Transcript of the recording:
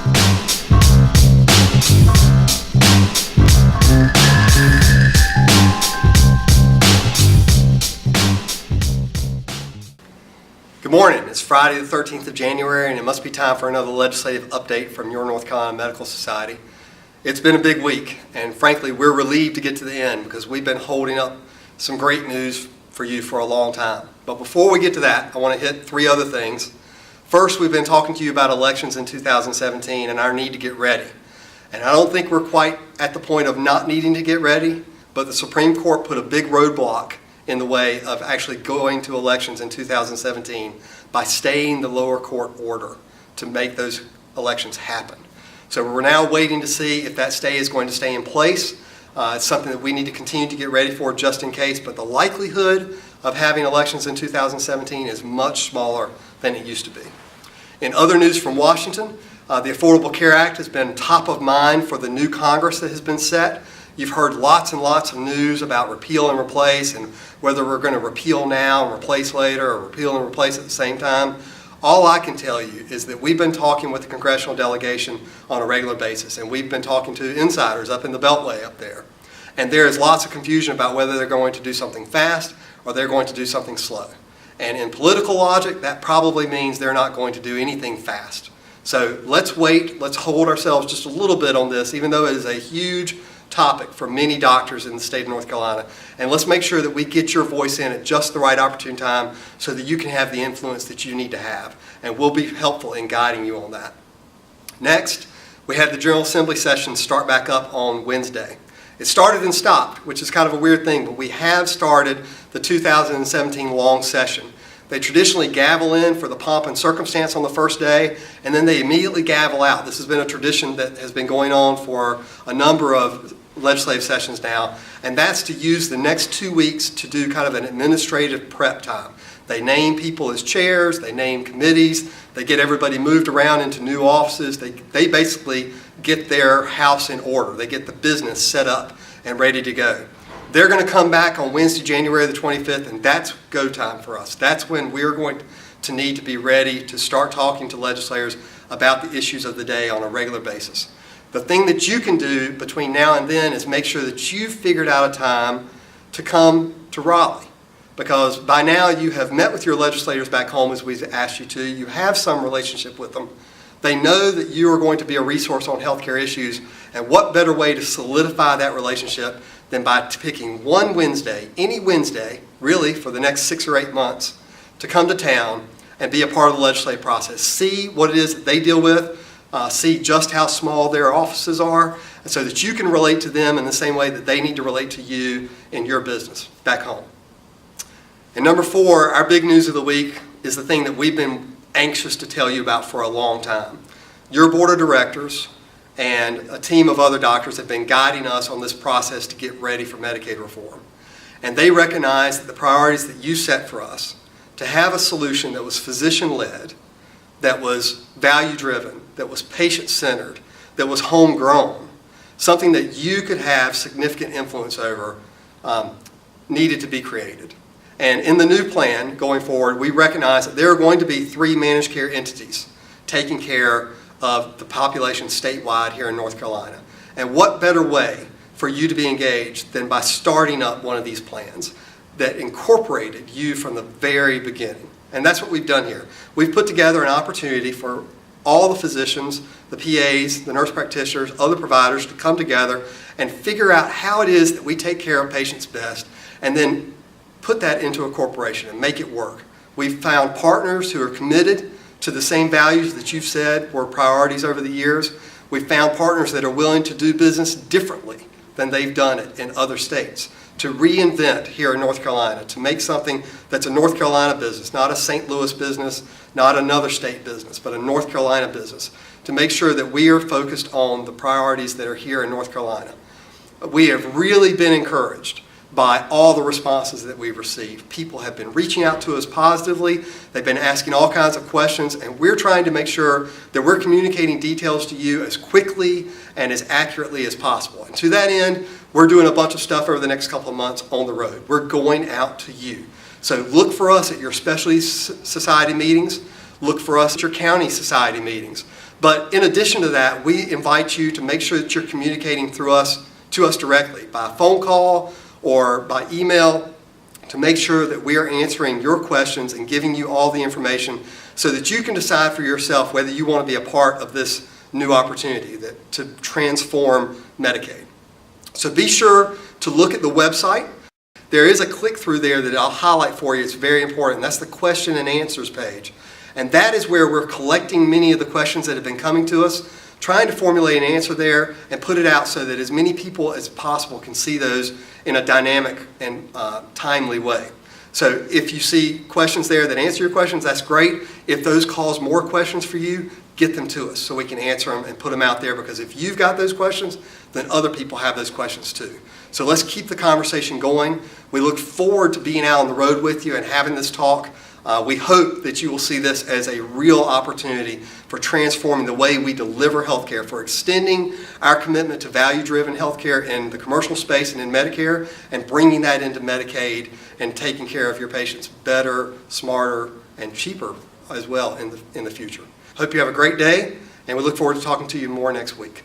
Good morning. It's Friday the 13th of January, and it must be time for another legislative update from your North Carolina Medical Society. It's been a big week, and frankly, we're relieved to get to the end because we've been holding up some great news for you for a long time. But before we get to that, I want to hit three other things. First, we've been talking to you about elections in 2017 and our need to get ready. And I don't think we're quite at the point of not needing to get ready, but the Supreme Court put a big roadblock in the way of actually going to elections in 2017 by staying the lower court order to make those elections happen. So we're now waiting to see if that stay is going to stay in place. It's something that we need to continue to get ready for just in case, but the likelihood of having elections in 2017 is much smaller than it used to be. In other news from Washington, the Affordable Care Act has been top of mind for the new Congress that has been set. You've heard lots and lots of news about repeal and replace and whether we're going to repeal now and replace later or repeal and replace at the same time. All I can tell you is that we've been talking with the congressional delegation on a regular basis, and we've been talking to insiders up in the Beltway up there. And there is lots of confusion about whether they're going to do something fast or they're going to do something slow. And in political logic, that probably means they're not going to do anything fast. So let's wait, let's hold ourselves just a little bit on this, even though it is a huge topic for many doctors in the state of North Carolina. And let's make sure that we get your voice in at just the right opportune time so that you can have the influence that you need to have. And we'll be helpful in guiding you on that. Next, we had the General Assembly session start back up on Wednesday. It started and stopped, which is kind of a weird thing, but we have started the 2017 long session. They traditionally gavel in for the pomp and circumstance on the first day, and then they immediately gavel out. This has been a tradition that has been going on for a number of legislative sessions now, and that's to use the next 2 weeks to do kind of an administrative prep time. They name people as chairs, they name committees, they get everybody moved around into new offices, they basically get their house in order, they get the business set up and ready to go. They're going to come back on Wednesday, January the 25th, and that's go time for us. That's when we're going to need to be ready to start talking to legislators about the issues of the day on a regular basis. The thing that you can do between now and then is make sure that you've figured out a time to come to Raleigh. Because by now you have met with your legislators back home as we've asked you to. You have some relationship with them. They know that you are going to be a resource on healthcare issues. And what better way to solidify that relationship than by picking one Wednesday, any Wednesday, really for the next 6 or 8 months, to come to town and be a part of the legislative process. See what it is that they deal with. See just how small their offices are, and so that you can relate to them in the same way that they need to relate to you in your business back home. And number 4, our big news of the week is the thing that we've been anxious to tell you about for a long time. Your board of directors and a team of other doctors have been guiding us on this process to get ready for Medicaid reform. And they recognize that the priorities that you set for us, to have a solution that was physician-led, that was value-driven, that was patient-centered, that was homegrown, something that you could have significant influence over, needed to be created. And in the new plan going forward, we recognize that there are going to be 3 managed care entities taking care of the population statewide here in North Carolina. And what better way for you to be engaged than by starting up one of these plans that incorporated you from the very beginning. And that's what we've done here. We've put together an opportunity for all the physicians, the PAs, the nurse practitioners, other providers to come together and figure out how it is that we take care of patients best and then put that into a corporation and make it work. We've found partners who are committed to the same values that you've said were priorities over the years. We've found partners that are willing to do business differently than they've done it in other states, to reinvent here in North Carolina, to make something that's a North Carolina business, not a St. Louis business, not another state business, but a North Carolina business, to make sure that we are focused on the priorities that are here in North Carolina. We have really been encouraged by all the responses that we've received. People have been reaching out to us positively. They've been asking all kinds of questions, and we're trying to make sure that we're communicating details to you as quickly and as accurately as possible. And to that end, we're doing a bunch of stuff over the next couple of months on the road. We're going out to you. So look for us at your specialty society meetings. Look for us at your county society meetings. But in addition to that, we invite you to make sure that you're communicating to us directly by phone call or by email to make sure that we are answering your questions and giving you all the information so that you can decide for yourself whether you want to be a part of this new opportunity to transform Medicaid. So be sure to look at the website. There is a click-through there that I'll highlight for you. It's very important. That's the question and answers page. And that is where we're collecting many of the questions that have been coming to us, trying to formulate an answer there and put it out so that as many people as possible can see those in a dynamic and timely way. So if you see questions there that answer your questions, that's great. If those cause more questions for you, get them to us so we can answer them and put them out there, because if you've got those questions, then other people have those questions too. So let's keep the conversation going. We look forward to being out on the road with you and having this talk. We hope that you will see this as a real opportunity for transforming the way we deliver healthcare, for extending our commitment to value-driven healthcare in the commercial space and in Medicare, and bringing that into Medicaid and taking care of your patients better, smarter, and cheaper as well in the future. Hope you have a great day, and we look forward to talking to you more next week.